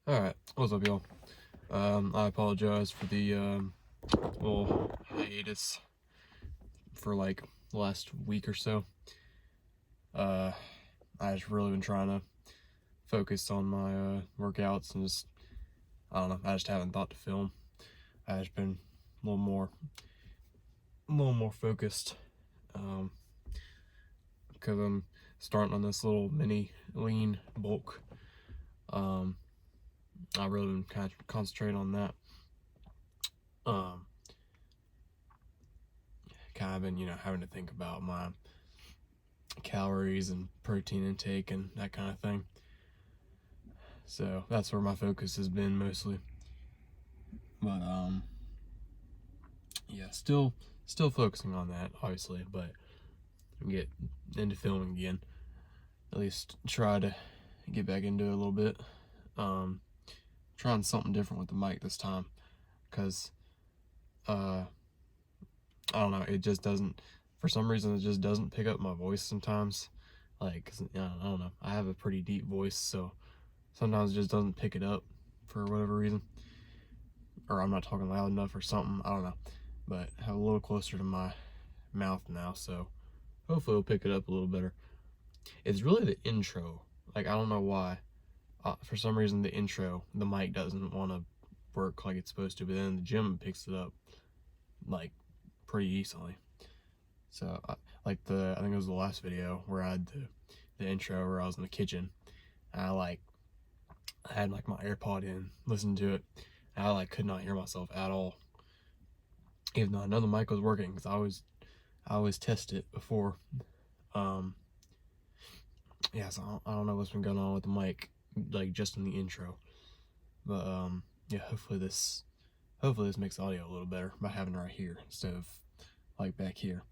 Alright, what's up, y'all? I apologize for the little hiatus for like the last week or so. I just really been trying to focus on my workouts and just, I don't know, I just haven't thought to film. I just been a little more focused because I'm starting on this little mini lean bulk. I really been kind of concentrating on that. Kind of been, having to think about my calories and protein intake and that kind of thing. So that's where my focus has been mostly. But yeah, still focusing on that, obviously, but get into filming again. At least try to get back into it a little bit. Trying something different with the mic this time, because I don't know, it just doesn't, for some reason, it just doesn't pick up my voice sometimes. Like, 'cause, I don't know, I have a pretty deep voice, so sometimes it just doesn't pick it up for whatever reason. Or I'm not talking loud enough or something, I don't know. But I have a little closer to my mouth now, so hopefully it'll pick it up a little better. It's really the intro. Like, I don't know why. For some reason, the intro, the mic doesn't want to work like it's supposed to, but then the gym picks it up, like, pretty easily. So, I think it was the last video where I had the intro where I was in the kitchen, and I had, like, my AirPod in, listened to it, and I, could not hear myself at all. Even though I know the mic was working, because I always test it before. Yeah, so I don't know what's been going on with the mic, like, just in the intro. But, yeah, hopefully this makes the audio a little better by having it right here instead of, like, back here,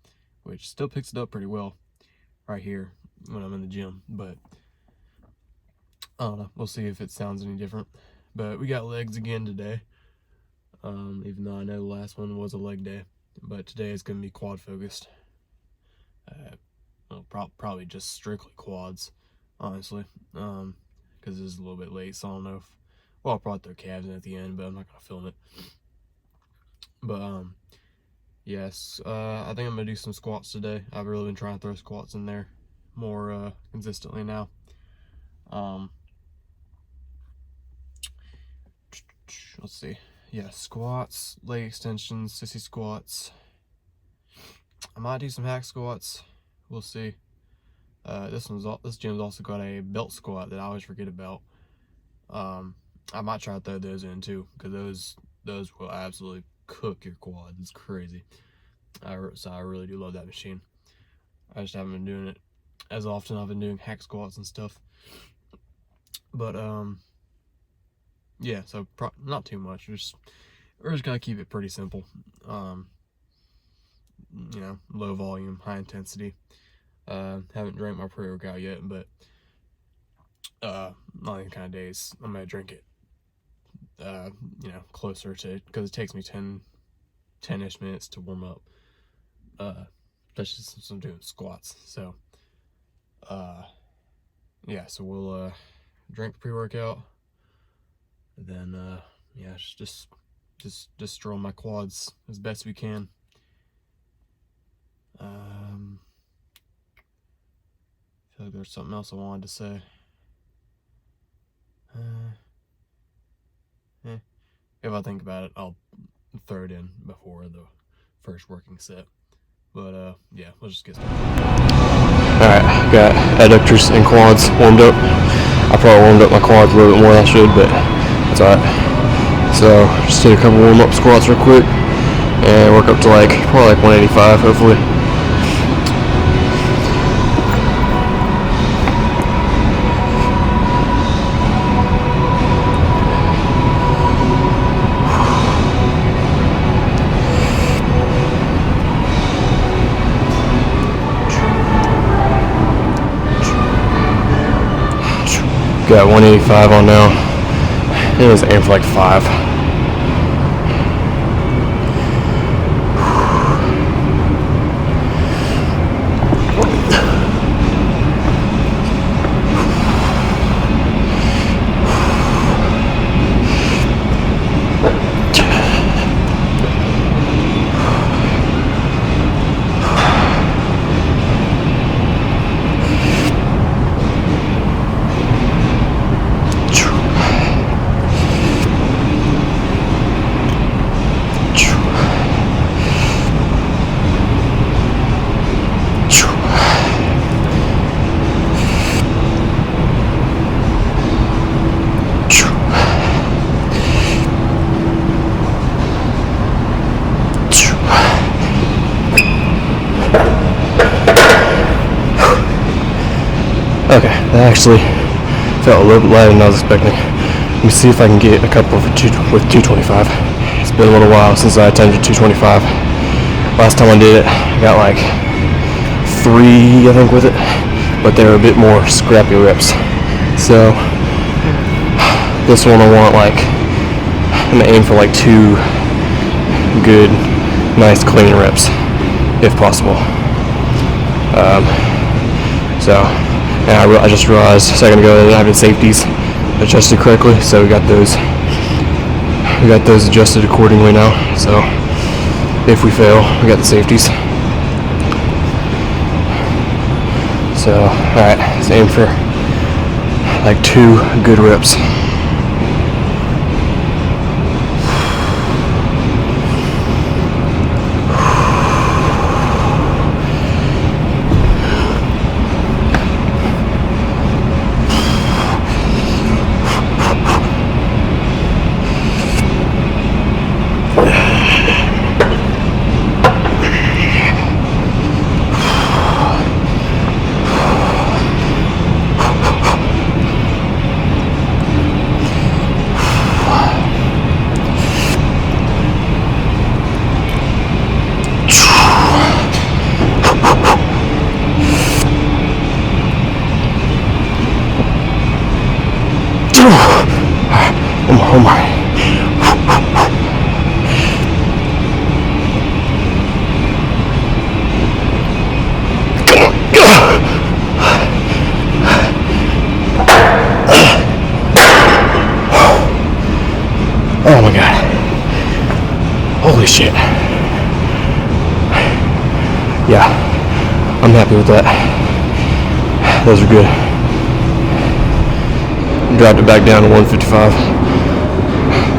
which still picks it up pretty well right here when I'm in the gym. But I don't know, we'll see if it sounds any different. But we got legs again today, even though I know the last one was a leg day, but today is going to be quad focused. Well, probably just strictly quads, honestly, because it is a little bit late, so I don't know if, well, I'll probably throw calves in at the end, but I'm not going to film it. But, yes, I think I'm going to do some squats today. I've really been trying to throw squats in there more consistently now. Let's see. Yeah, squats, leg extensions, sissy squats. I might do some hack squats. We'll see. This gym's also got a belt squat that I always forget about. I might try to throw those in too, because those will absolutely cook your quads. It's crazy. So I really do love that machine. I just haven't been doing it as often. I've been doing hack squats and stuff. But yeah, so not too much. We're just gonna keep it pretty simple. Low volume, high intensity. Haven't drank my pre-workout yet, but on any kind of days I'm gonna drink it. Closer to, because it takes me 10-ish minutes to warm up. Especially since I'm doing squats. So yeah, so we'll drink pre-workout, and then yeah, just destroy my quads as best we can. I feel like there's something else I wanted to say. If I think about it, I'll throw it in before the first working set. But yeah, let's just get started. Alright, got adductors and quads warmed up. I probably warmed up my quads a little bit more than I should, but that's alright. So just did a couple warm-up squats real quick and work up to probably 185 hopefully. Got 185 on now. It was aimed for 5. Okay, that actually felt a little bit lighter than I was expecting. Let me see if I can get a couple with 225. It's been a little while since I attempted 225. Last time I did it, I got like 3, I think, with it, but they were a bit more scrappy reps. So this one I want like, I'm gonna aim for like 2 good, nice, clean reps, if possible. I just realized a second ago that I didn't have the safeties adjusted correctly, so we got those adjusted accordingly now. So if we fail, we got the safeties. So alright, let's aim for like 2 good reps. Oh my. Oh my god. Holy shit. Yeah, I'm happy with that. Those are good. Dropped it back down to 155.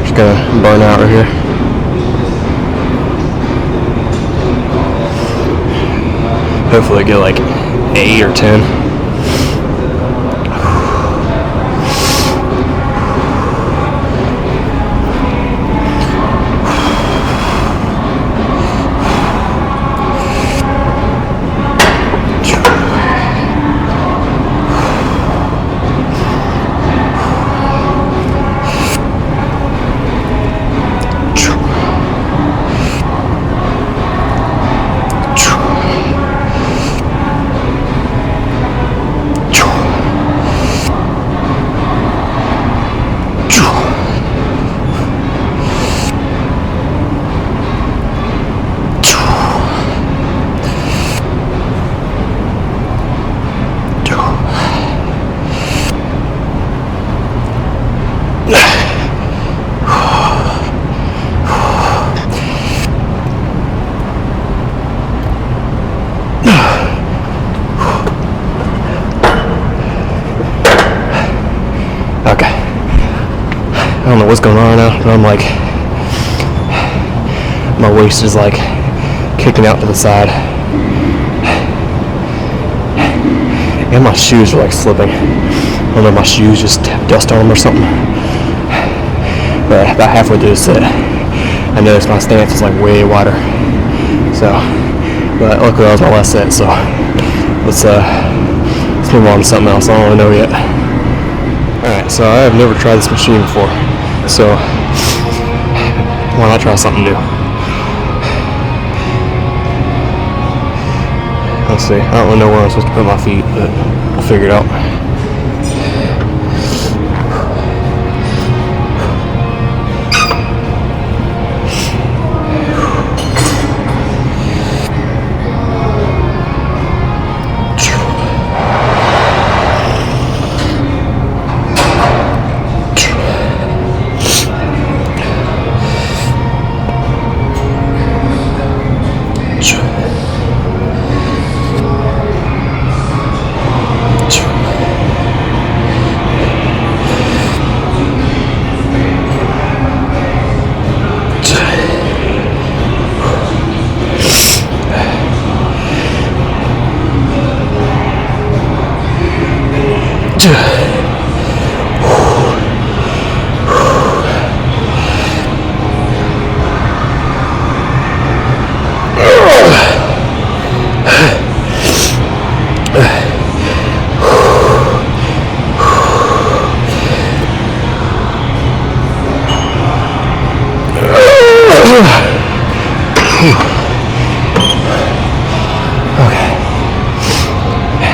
Just gonna burn out right here. Hopefully I get like 8 or 10. Okay. I don't know what's going on now, but I'm like, my waist is like kicking out to the side. And my shoes are like slipping. I don't know, my shoes just have dust on them or something. But about halfway through the set, I noticed my stance is like way wider. So, but luckily that was my last set, so let's move on to something else. I don't really know yet. Alright, so I have never tried this machine before, so why not try something new? Let's see, I don't really know where I'm supposed to put my feet, but I'll figure it out.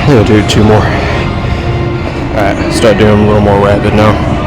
think I'll do 2 more. Alright, start doing a little more rapid now.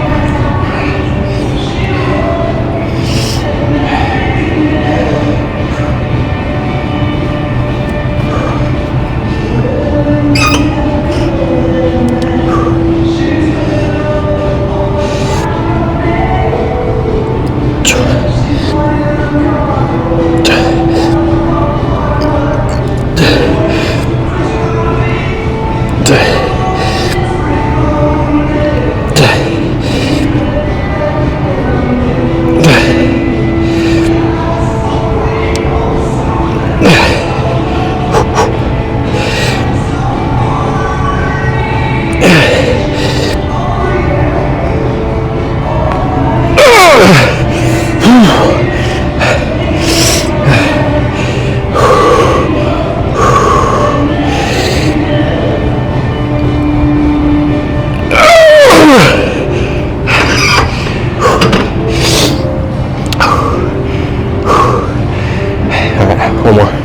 One more.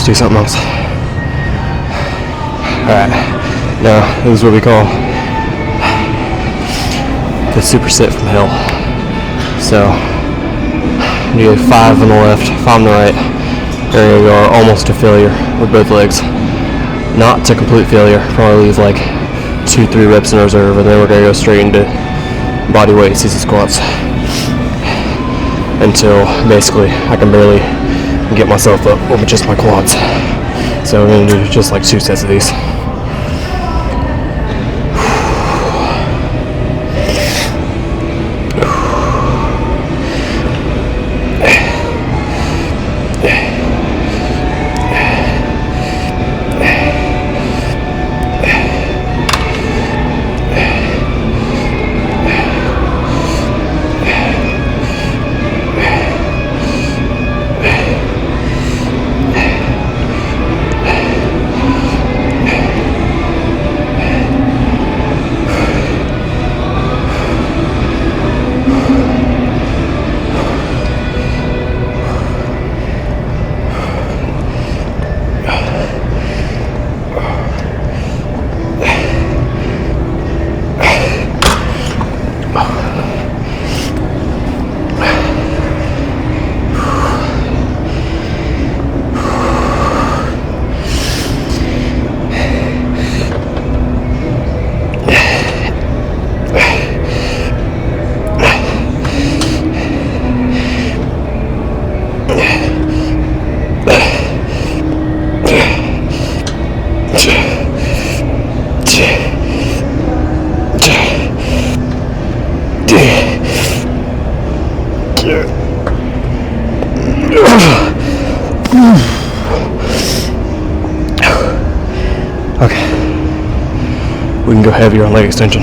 Do something else. Alright, now this is what we call the superset from hell. So, you have 5 on the left, 5 on the right. There you go, almost to failure with both legs. Not to complete failure, probably leave like 2-3 reps in reserve, and then we're going to go straight into body weight CC squats until basically I can barely get myself up with just my quads. So we're going to do just like 2 sets of these. Okay, we can go heavier on leg extension.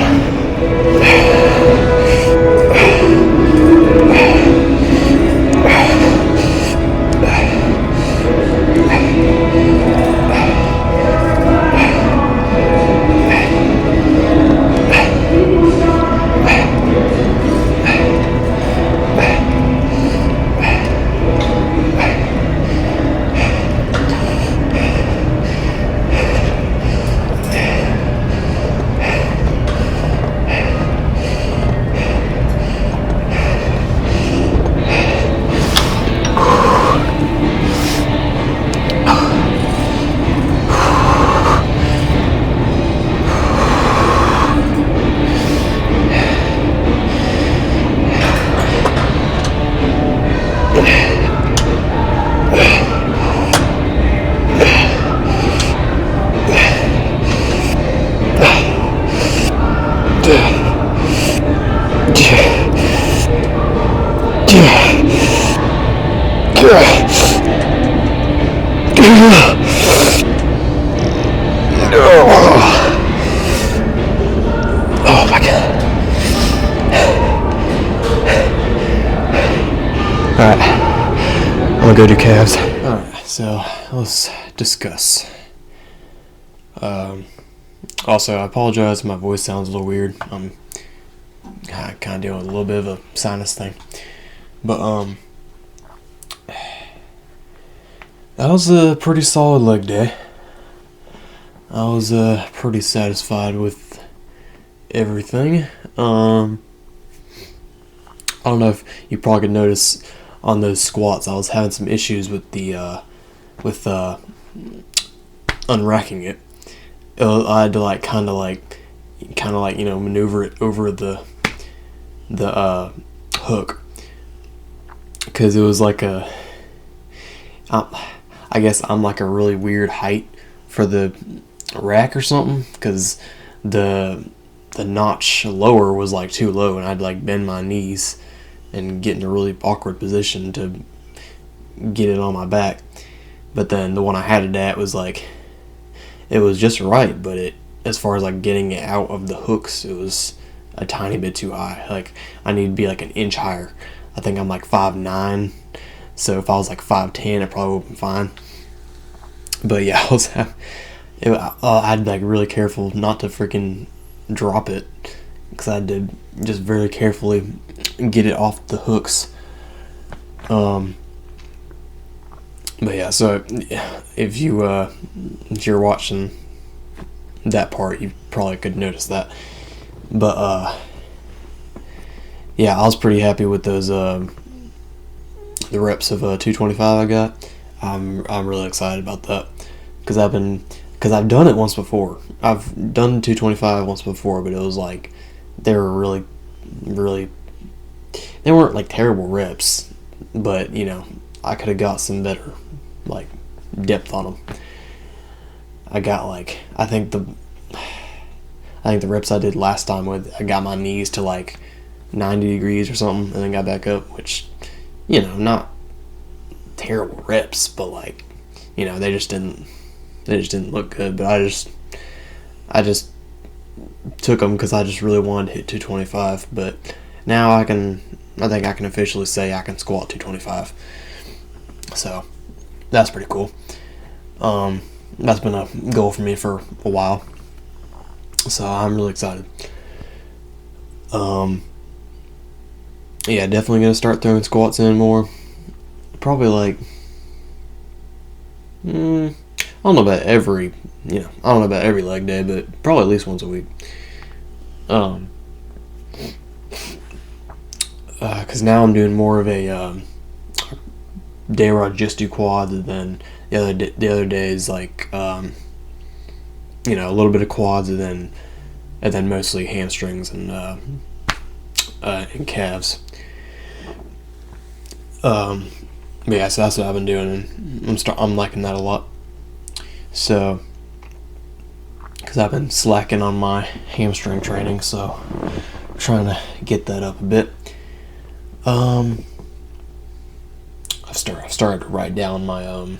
Oh my god. Alright. I'm gonna go do calves. Alright, so let's discuss. Also, I apologize, my voice sounds a little weird. I'm kind of dealing with a little bit of a sinus thing. But, that was a pretty solid leg day. I was pretty satisfied with everything. I don't know if you probably could notice on those squats, I was having some issues with the unracking it. I had to kind of maneuver it over the hook, because it was like I guess I'm like a really weird height for the rack or something, because the notch lower was like too low, and I'd like bend my knees and get in a really awkward position to get it on my back. But then the one I had it at was like, it was just right, but as far as like getting it out of the hooks, it was a tiny bit too high. Like, I need to be like an inch higher. I think I'm like 5'9", so if I was like 5'10", it probably would have been fine. But yeah, I had to like really careful not to freaking drop it, because I had to just very carefully get it off the hooks. But yeah, so if you're watching that part, you probably could notice that. But yeah, I was pretty happy with those the reps of 225 I got. I'm really excited about that, because I've done it once before. I've done 225 once before, but it was like they were really they weren't like terrible reps, but you know, I could have got some better like depth on them. I got like I think the reps I did last time I got my knees to like 90 degrees or something, and then got back up, which, you know, not terrible reps, but like, you know, they just didn't look good. But I just took them because I just really wanted to hit 225. But now I think I can officially say I can squat 225. So that's pretty cool. That's been a goal for me for a while, so I'm really excited. Yeah, definitely gonna start throwing squats in more. Probably like, I don't know about every leg day, but probably at least once a week. Because now I'm doing more of a day where I just do quads, and then the other days like a little bit of quads, and then mostly hamstrings and calves. Yeah, so that's what I've been doing, and I'm liking that a lot. So, because I've been slacking on my hamstring training, so I'm trying to get that up a bit. I've started to write down my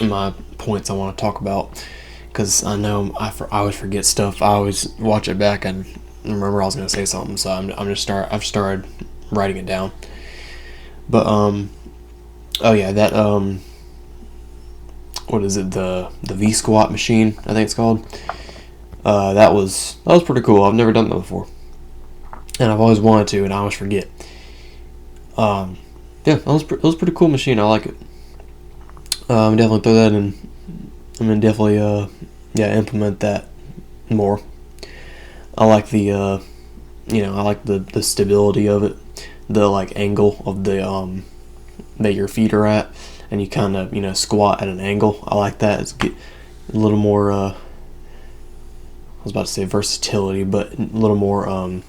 my points I want to talk about, because I know I always forget stuff. I always watch it back and remember I was gonna say something, so I've started writing it down. But oh yeah, that what is it, the V squat machine, I think it's called. That was pretty cool. I've never done that before, and I've always wanted to, and I always forget. Yeah, that was a pretty cool machine. I like it. Definitely throw that in. I'm gonna definitely implement that more. I like the I like the stability of it, the like angle of the that your feet are at, and you kind of squat at an angle. I like that. It's a little more I was about to say versatility, but a little more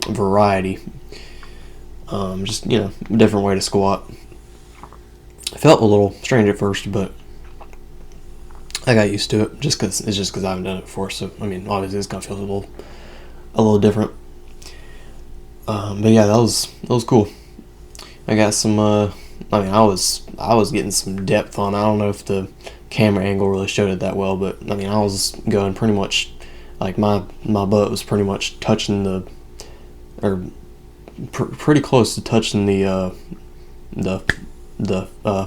variety. Just, you know, a different way to squat. It felt a little strange at first, but I got used to it. It's just because I haven't done it before. So I mean, obviously it's gonna feel a little different. But yeah, that was cool. I got some. I mean, I was getting some depth on. I don't know if the camera angle really showed it that well, but I mean, I was going pretty much like my butt was pretty much touching pretty close to touching the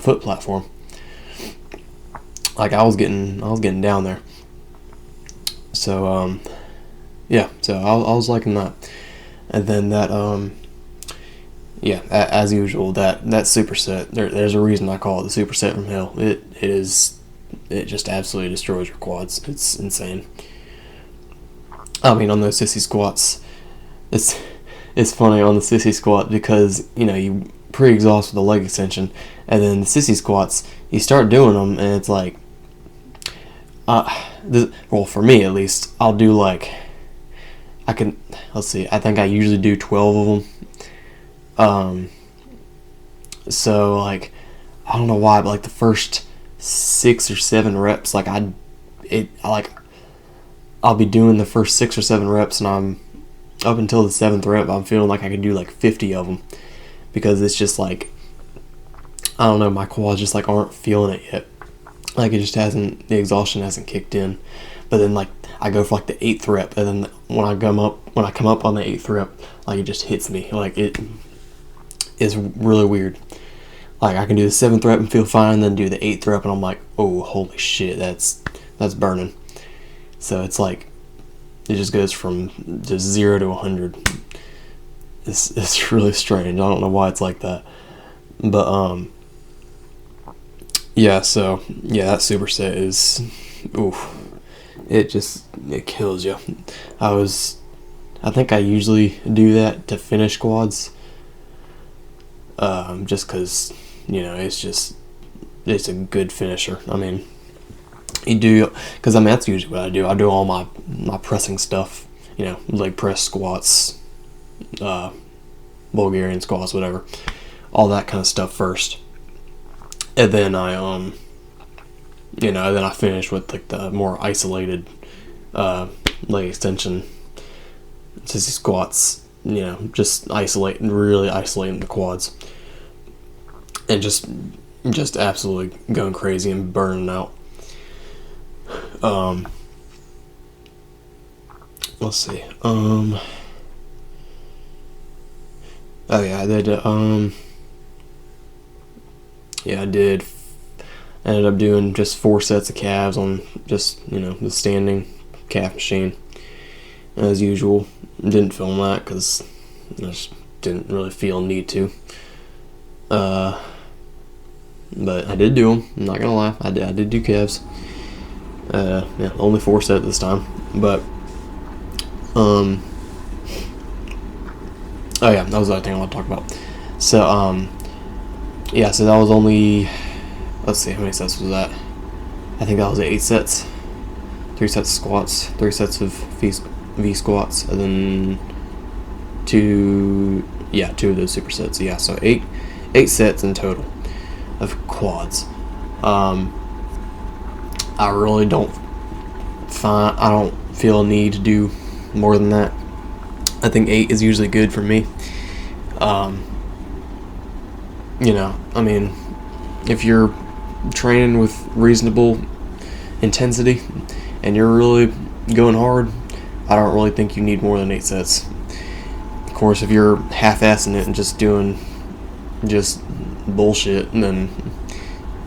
foot platform. Like I was getting down there. So yeah, so I was liking that. And then that yeah, as usual, that superset. There's a reason I call it the superset from hell. It just absolutely destroys your quads. It's insane. I mean, on those sissy squats, it's funny on the sissy squat because you know you pre-exhaust with the leg extension, and then the sissy squats you start doing them, and it's like, well, for me at least, I'll do like, let's see, I think I usually do 12 of them. So like, I don't know why, but like the first 6 or 7 reps, like I'll be doing the first 6 or 7 reps, and I'm up until the 7th rep, I'm feeling like I could do like 50 of them, because it's just like, I don't know, my quads just like aren't feeling it yet. Like it just the exhaustion hasn't kicked in. But then like I go for like the 8th rep, and then when I come up on the 8th rep, like it just hits me. Like it is really weird. Like I can do the 7th rep and feel fine, and then do the 8th rep and I'm like, oh holy shit, that's burning. So it's like it just goes from just 0 to 100. It's really strange. I don't know why it's like that. But yeah, so yeah, that superset is, oof, it kills you. I think I usually do that to finish quads, just because, you know, it's a good finisher. I mean, you do, because I mean that's usually what I do. I do all my pressing stuff, you know, leg press, squats, Bulgarian squats, whatever, all that kind of stuff first, and then I then I finish with like the more isolated leg extension sissy squats, you know, just really isolating the quads, and just absolutely going crazy and burning out. Let's see. Oh yeah, I did. Yeah, I did. Ended up doing just 4 sets of calves on just, you know, the standing calf machine, as usual. Didn't film that because I just didn't really feel need to. But I did do them. I'm not gonna lie, I did do calves. Yeah, only 4 sets this time. But oh yeah, that was the other thing I want to talk about. So yeah, so that was only, let's see, how many sets was that? I think that was 8 sets. 3 sets of squats, 3 sets of V squats, and then 2 of those supersets. Yeah, so 8 sets in total of quads. I really don't feel a need to do more than that. I think 8 is usually good for me. You know, I mean, if you're training with reasonable intensity and you're really going hard, I don't really think you need more than 8 sets. Of course, if you're half-assing it and just doing just bullshit, then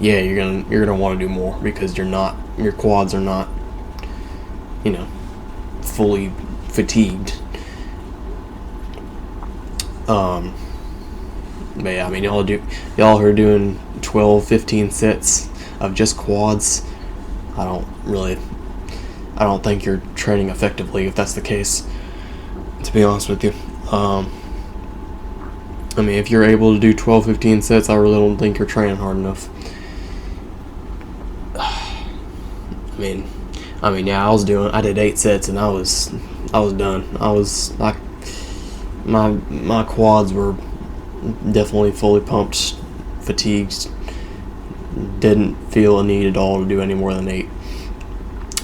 yeah, you're gonna want to do more, because your quads are not, you know, fully fatigued. But yeah, I mean, y'all who are doing 12, 15 sets of just quads, I don't think you're training effectively if that's the case, to be honest with you. I mean, if you're able to do 12, 15 sets, I really don't think you're training hard enough. I mean, yeah, I did 8 sets and I was done. I was like, my quads were definitely fully pumped, fatigued, didn't feel a need at all to do any more than 8.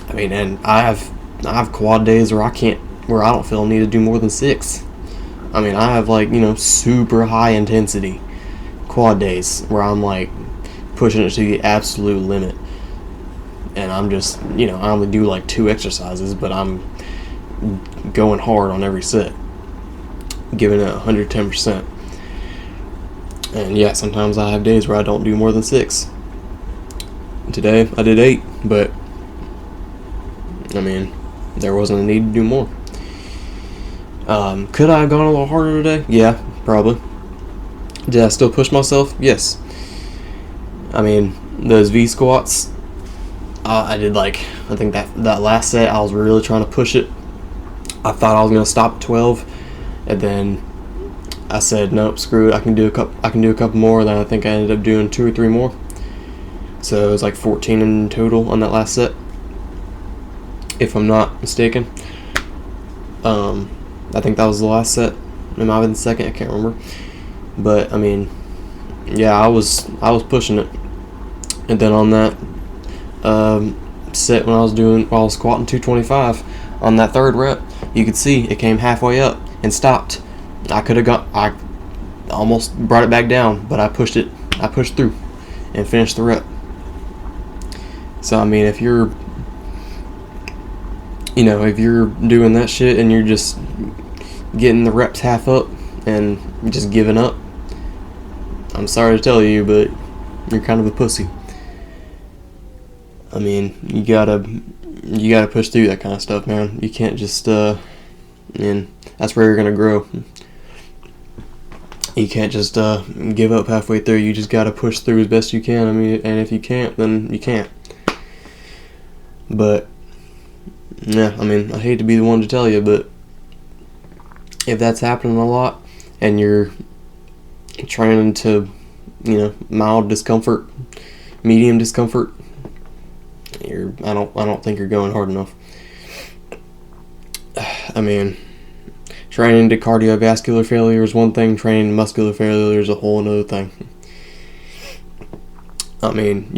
I mean, and I have quad days where I don't feel a need to do more than 6. I mean, I have like, super high intensity quad days where I'm like pushing it to the absolute limit, and I'm just, I only do like 2 exercises, but I'm going hard on every set, giving it 110%. And yeah, sometimes I have days where I don't do more than 6. Today I did 8, but I mean, there wasn't a need to do more. Could I have gone a little harder today? Yeah, probably. Did I still push myself? Yes. I mean, those V squats, I did I think that last set I was really trying to push it. I thought I was gonna stop at 12, and then I said nope, screw it. I can do a couple more. Then I think I ended up doing 2 or 3 more. So it was like 14 in total on that last set, if I'm not mistaken. I think that was the last set. It might have been the second. I can't remember. But I mean, yeah, I was pushing it. And then on that set when I was squatting 225 on that 3rd rep, you could see it came halfway up and stopped. I almost brought it back down, but I pushed through and finished the rep. So I mean, if you're doing that shit and you're just getting the reps half up and just giving up, I'm sorry to tell you, but you're kind of a pussy. I mean, you gotta push through that kind of stuff, man. You can't just and that's where you're gonna grow. You can't just give up halfway through. You just gotta push through as best you can. I mean, and if you can't, then you can't. But yeah, I mean, I hate to be the one to tell you, but if that's happening a lot and you're training to, mild discomfort, medium discomfort, I don't think you're going hard enough. I mean, training to cardiovascular failure is one thing, training to muscular failure is a whole another thing. I mean,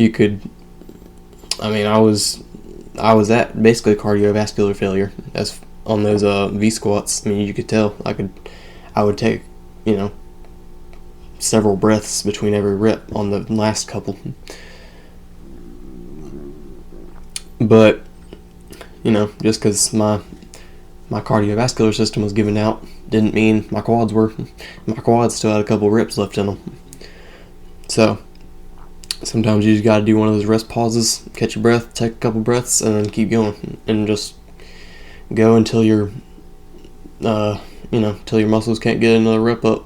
I was at basically cardiovascular failure as on those V squats. I mean, you could tell I would take, several breaths between every rep on the last couple. But, just because my cardiovascular system was giving out didn't mean my quads were. My quads still had a couple reps left in them. So sometimes you just got to do one of those rest pauses, catch your breath, take a couple breaths, and then keep going, and just go until you're, till your muscles can't get another rep up.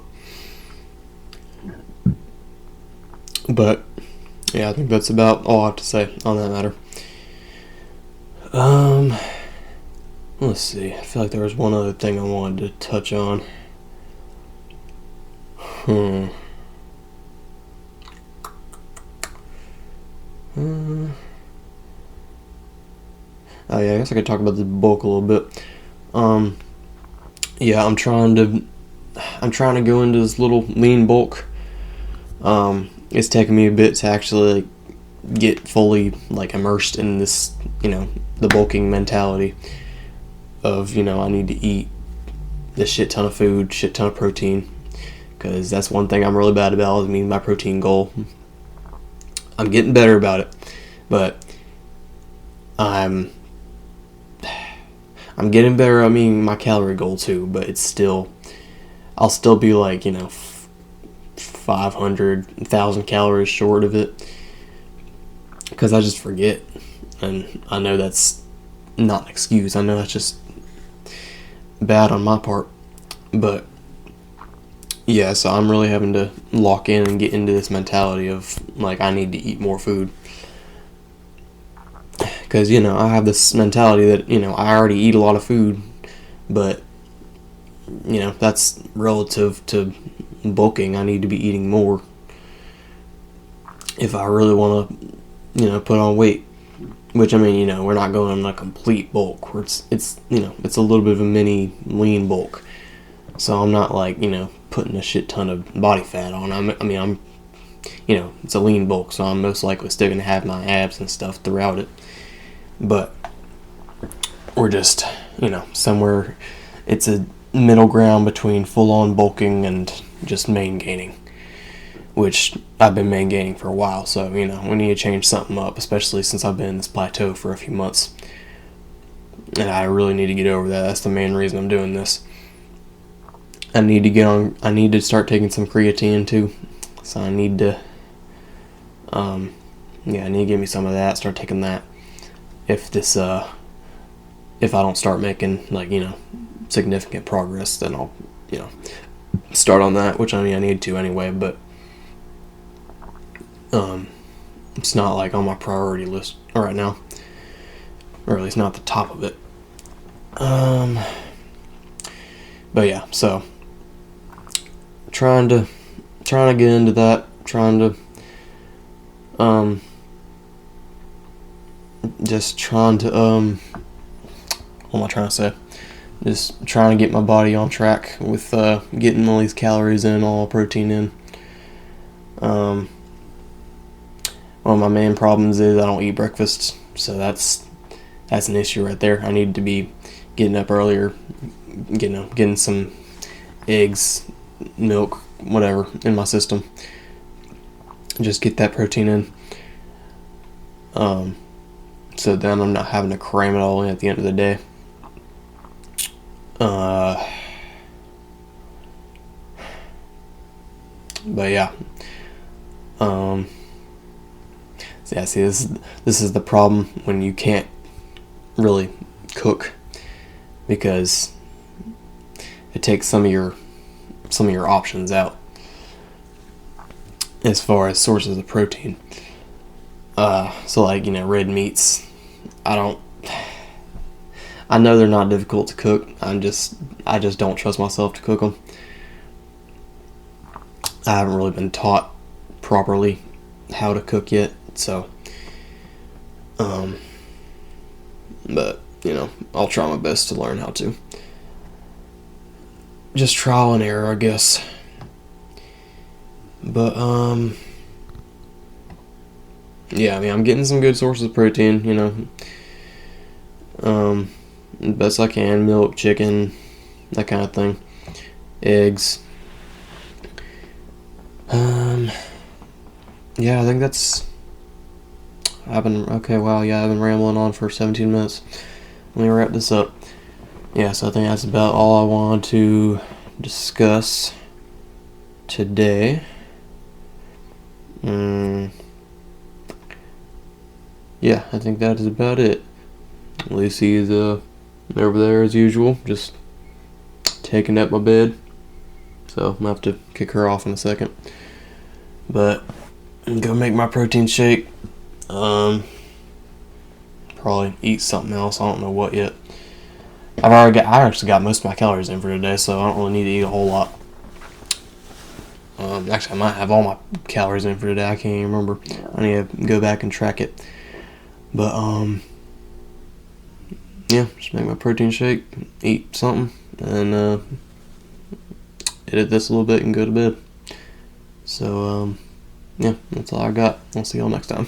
But yeah, I think that's about all I have to say on that matter. Let's see. I feel like there was one other thing I wanted to touch on. Oh yeah, I guess I could talk about the bulk a little bit. Yeah, I'm trying to go into this little lean bulk. It's taken me a bit to actually get fully immersed in this, the bulking mentality of, I need to eat this shit ton of food, shit ton of protein, because that's one thing I'm really bad about, is meeting my protein goal. I'm getting better about it, but I'm getting better at meeting my calorie goal too, but I'll still be 500, 1,000 calories short of it, because I just forget. And I know that's not an excuse. I know that's just bad on my part. But yeah, so I'm really having to lock in and get into this mentality of I need to eat more food. Because, I have this mentality that, I already eat a lot of food, but, that's relative to bulking. I need to be eating more if I really want to, put on weight. Which, I mean, we're not going on a complete bulk. Where it's a little bit of a mini lean bulk. So I'm not putting a shit ton of body fat on. I'm it's a lean bulk, so I'm most likely still gonna have my abs and stuff throughout it. But we're just, somewhere, it's a middle ground between full-on bulking and just main gaining, which I've been main gaining for a while. So we need to change something up, especially since I've been in this plateau for a few months, and I really need to get over that. That's the main reason I'm doing this. I need to start taking some creatine too, so I need to I need to give me some of that, start taking that. If I don't start making significant progress, then I'll start on that, which I need to anyway, but it's not like on my priority list right now, or at least not the top of it. But yeah, so trying to get into that, what am I trying to say? Just trying to get my body on track with getting all these calories in, all protein in. One of my main problems is I don't eat breakfast, so that's an issue right there. I need to be getting up earlier, getting some eggs, milk, whatever in my system. Just get that protein in. So then I'm not having to cram it all in at the end of the day. But yeah. See, this is the problem when you can't really cook, because it takes some of your options out as far as sources of protein. So red meats, I know they're not difficult to cook. I just don't trust myself to cook them. I haven't really been taught properly how to cook yet, so but I'll try my best to learn how to. Just trial and error, I guess. But yeah, I'm getting some good sources of protein, best I can. Milk, chicken, that kind of thing. Eggs. Yeah, I think that's... I've been rambling on for 17 minutes. Let me wrap this up. Yeah, so I think that's about all I wanted to discuss today. Yeah, I think that is about it. Lucy is over there as usual, just taking up my bed. So I'm gonna have to kick her off in a second. But I'm gonna make my protein shake. Probably eat something else. I don't know what yet. I actually got most of my calories in for today, so I don't really need to eat a whole lot. Actually, I might have all my calories in for today. I can't even remember. I need to go back and track it. But yeah, just make my protein shake, eat something, and edit this a little bit and go to bed. So yeah, that's all I got. I'll see y'all next time.